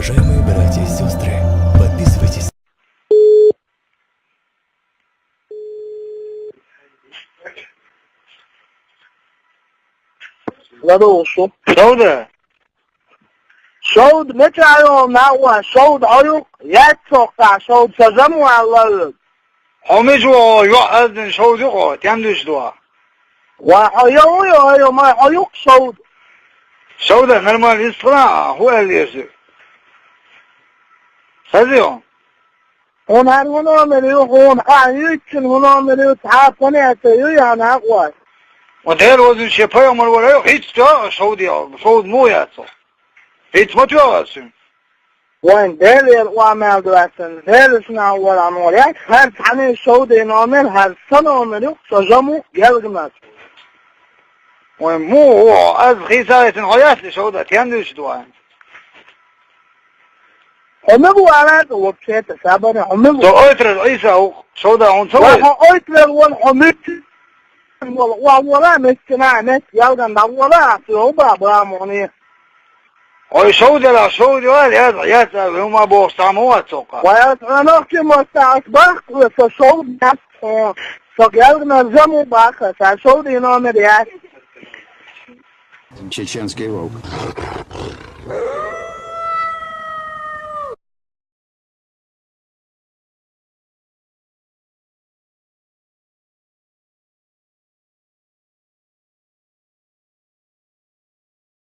Уважаемые братья и сестры, подписывайтесь. Ladosho. Şovdu. Showed Mitchell now was showed oil yet soka showed Sazamu Allah. Homicu yu'adın şovdu o. Tendüş dua. Yo my oyuk showed. Şovdu normal istra hu eliyesi. Seziyor. On her bunu veriyor on ayı için bunu veriyor tahapını yapıyor yani akvar. O değer olsun şey payamar var yok. Hiç de şovdu ya. Şovdu mu yatsa. Hiç mi diyorsun? When there وعمل دواسن there now what I'm all right her tane showed in on her son on veriyor Sazamu gelmez. O mu o az hisayetin hayatı şovdu. Tendüş dua. Onu bu alet o piyete sabane onu bu. So ötürü İsa o şovda on Wa savay. oytler wal hamit ولا مسكنا ناس يلقى ولا في عبا براموني O şovdu la şovdu var ya yatsa huma bu samuat soka. ويتعناك مستعص بخ وفشو بس فقيلنا زمو بخ فشو دينا مريات Чеченский волк.